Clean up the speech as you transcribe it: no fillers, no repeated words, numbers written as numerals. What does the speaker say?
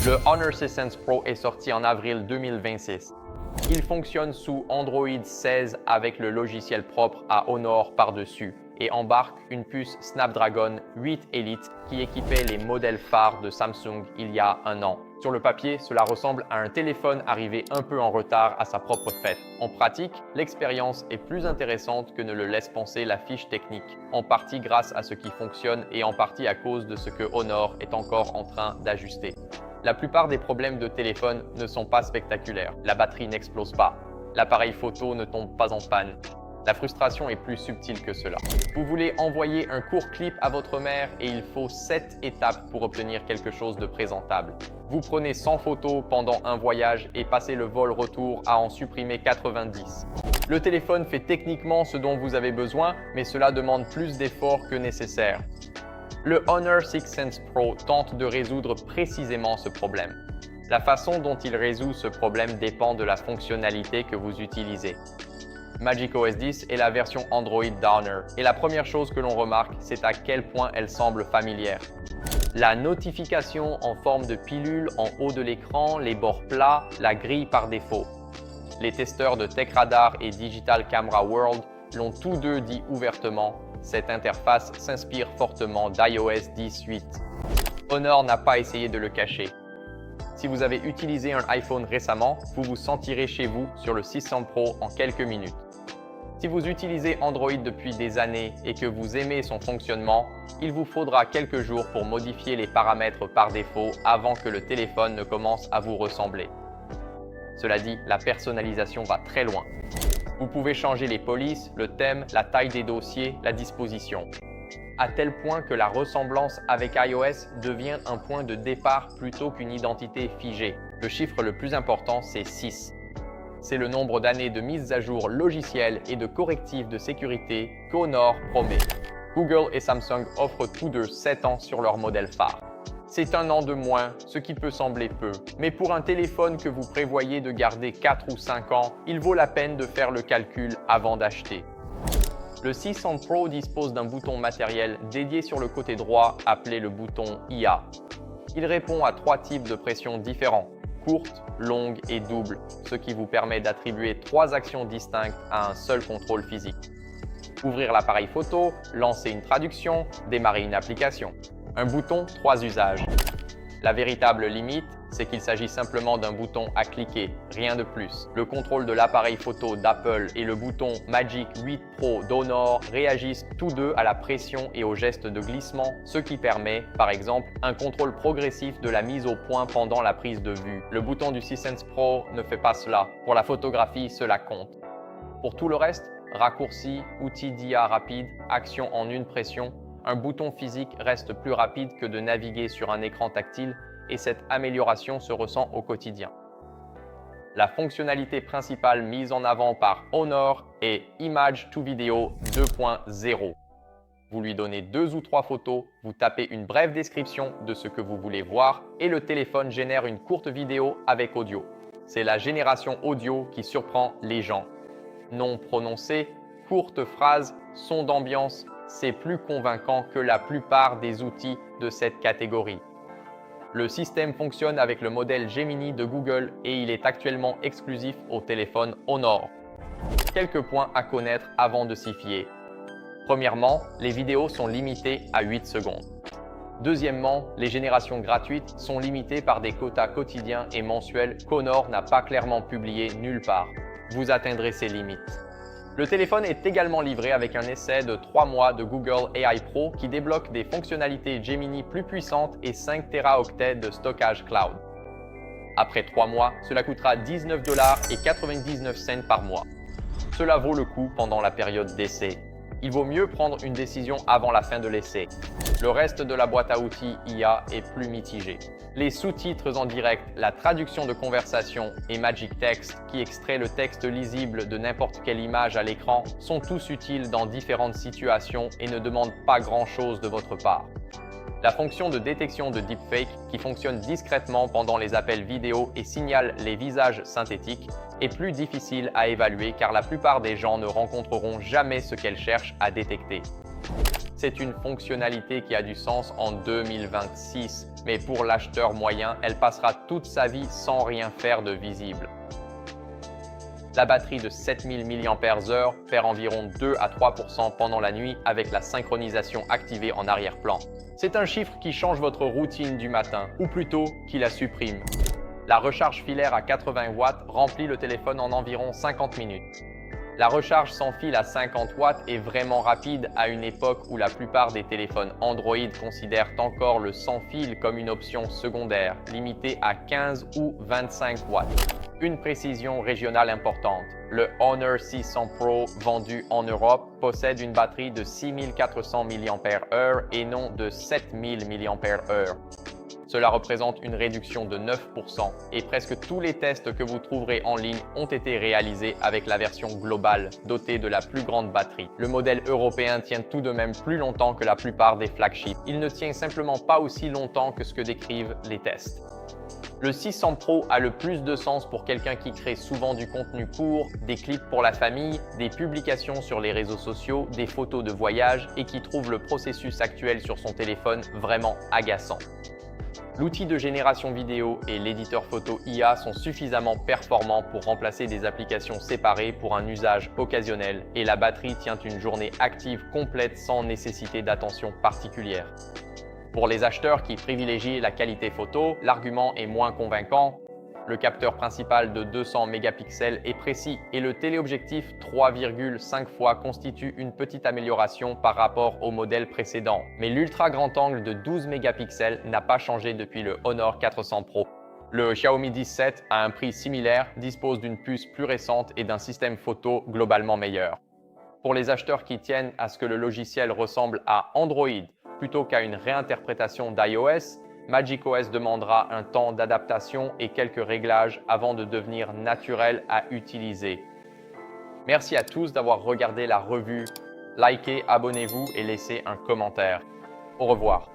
Le Honor 6 Pro est sorti en avril 2026. Il fonctionne sous Android 16 avec le logiciel propre à Honor par-dessus et embarque une puce Snapdragon 8 Elite qui équipait les modèles phares de Samsung il y a un an. Sur le papier, cela ressemble à un téléphone arrivé un peu en retard à sa propre fête. En pratique, l'expérience est plus intéressante que ne le laisse penser la fiche technique, en partie grâce à ce qui fonctionne et en partie à cause de ce que Honor est encore en train d'ajuster. La plupart des problèmes de téléphone ne sont pas spectaculaires. La batterie n'explose pas. L'appareil photo ne tombe pas en panne. La frustration est plus subtile que cela. Vous voulez envoyer un court clip à votre mère et il faut 7 étapes pour obtenir quelque chose de présentable. Vous prenez 100 photos pendant un voyage et passez le vol retour à en supprimer 90. Le téléphone fait techniquement ce dont vous avez besoin, mais cela demande plus d'efforts que nécessaire. Le Honor 6 Pro tente de résoudre précisément ce problème. La façon dont il résout ce problème dépend de la fonctionnalité que vous utilisez. macOS 10 est la version Android d'Honor, et la première chose que l'on remarque, c'est à quel point elle semble familière. La notification en forme de pilule en haut de l'écran, les bords plats, la grille par défaut. Les testeurs de TechRadar et Digital Camera World l'ont tous deux dit ouvertement. Cette interface s'inspire fortement d'iOS 10.8. Honor n'a pas essayé de le cacher. Si vous avez utilisé un iPhone récemment, vous vous sentirez chez vous sur le 600 Pro en quelques minutes. Si vous utilisez Android depuis des années et que vous aimez son fonctionnement, il vous faudra quelques jours pour modifier les paramètres par défaut avant que le téléphone ne commence à vous ressembler. Cela dit, la personnalisation va très loin. Vous pouvez changer les polices, le thème, la taille des dossiers, la disposition. À tel point que la ressemblance avec iOS devient un point de départ plutôt qu'une identité figée. Le chiffre le plus important, c'est 6. C'est le nombre d'années de mises à jour logicielles et de correctifs de sécurité qu'Honor promet. Google et Samsung offrent tous deux 7 ans sur leur modèle phare. C'est un an de moins, ce qui peut sembler peu. Mais pour un téléphone que vous prévoyez de garder 4 ou 5 ans, il vaut la peine de faire le calcul avant d'acheter. Le 600 Pro dispose d'un bouton matériel dédié sur le côté droit appelé le bouton IA. Il répond à 3 types de pressions différents, courte, longue et double, ce qui vous permet d'attribuer 3 actions distinctes à un seul contrôle physique. Ouvrir l'appareil photo, lancer une traduction, démarrer une application. Un bouton, 3 usages. La véritable limite, c'est qu'il s'agit simplement d'un bouton à cliquer, rien de plus. Le contrôle de l'appareil photo d'Apple et le bouton Magic 8 Pro d'Honor réagissent tous deux à la pression et au geste de glissement, ce qui permet, par exemple, un contrôle progressif de la mise au point pendant la prise de vue. Le bouton du 6 Pro ne fait pas cela. Pour la photographie, cela compte. Pour tout le reste, raccourci, outils d'IA rapide, action en une pression, un bouton physique reste plus rapide que de naviguer sur un écran tactile et cette amélioration se ressent au quotidien. La fonctionnalité principale mise en avant par Honor est Image to Video 2.0. Vous lui donnez 2 ou 3 photos, vous tapez une brève description de ce que vous voulez voir et le téléphone génère une courte vidéo avec audio. C'est la génération audio qui surprend les gens. Non prononcé, courte phrase, son d'ambiance, c'est plus convaincant que la plupart des outils de cette catégorie. Le système fonctionne avec le modèle Gemini de Google et il est actuellement exclusif au téléphone Honor. Quelques points à connaître avant de s'y fier. Premièrement, les vidéos sont limitées à 8 secondes. Deuxièmement, les générations gratuites sont limitées par des quotas quotidiens et mensuels qu'Honor n'a pas clairement publiés nulle part. Vous atteindrez ces limites. Le téléphone est également livré avec un essai de 3 mois de Google AI Pro qui débloque des fonctionnalités Gemini plus puissantes et 5 Teraoctets de stockage cloud. Après 3 mois, cela coûtera $19,99 par mois. Cela vaut le coup pendant la période d'essai. Il vaut mieux prendre une décision avant la fin de l'essai. Le reste de la boîte à outils IA est plus mitigé. Les sous-titres en direct, la traduction de conversation et Magic Text qui extrait le texte lisible de n'importe quelle image à l'écran sont tous utiles dans différentes situations et ne demandent pas grand-chose de votre part. La fonction de détection de deepfake, qui fonctionne discrètement pendant les appels vidéo et signale les visages synthétiques, est plus difficile à évaluer car la plupart des gens ne rencontreront jamais ce qu'elle cherche à détecter. C'est une fonctionnalité qui a du sens en 2026, mais pour l'acheteur moyen, elle passera toute sa vie sans rien faire de visible. La batterie de 7000 mAh perd environ 2 à 3% pendant la nuit avec la synchronisation activée en arrière-plan. C'est un chiffre qui change votre routine du matin, ou plutôt qui la supprime. La recharge filaire à 80 watts remplit le téléphone en environ 50 minutes. La recharge sans fil à 50 watts est vraiment rapide à une époque où la plupart des téléphones Android considèrent encore le sans fil comme une option secondaire, limitée à 15 ou 25 watts. Une précision régionale importante. Le Honor 600 Pro vendu en Europe possède une batterie de 6400 mAh et non de 7000 mAh. Cela représente une réduction de 9% et presque tous les tests que vous trouverez en ligne ont été réalisés avec la version globale, dotée de la plus grande batterie. Le modèle européen tient tout de même plus longtemps que la plupart des flagships. Il ne tient simplement pas aussi longtemps que ce que décrivent les tests. Le 600 Pro a le plus de sens pour quelqu'un qui crée souvent du contenu court, des clips pour la famille, des publications sur les réseaux sociaux, des photos de voyage et qui trouve le processus actuel sur son téléphone vraiment agaçant. L'outil de génération vidéo et l'éditeur photo IA sont suffisamment performants pour remplacer des applications séparées pour un usage occasionnel et la batterie tient une journée active complète sans nécessité d'attention particulière. Pour les acheteurs qui privilégient la qualité photo, l'argument est moins convaincant. Le capteur principal de 200 mégapixels est précis et le téléobjectif 3,5 fois constitue une petite amélioration par rapport au modèle précédent. Mais l'ultra grand angle de 12 mégapixels n'a pas changé depuis le Honor 400 Pro. Le Xiaomi 17 à un prix similaire dispose d'une puce plus récente et d'un système photo globalement meilleur. Pour les acheteurs qui tiennent à ce que le logiciel ressemble à Android plutôt qu'à une réinterprétation d'iOS, macOS demandera un temps d'adaptation et quelques réglages avant de devenir naturel à utiliser. Merci à tous d'avoir regardé la revue. Likez, abonnez-vous et laissez un commentaire. Au revoir.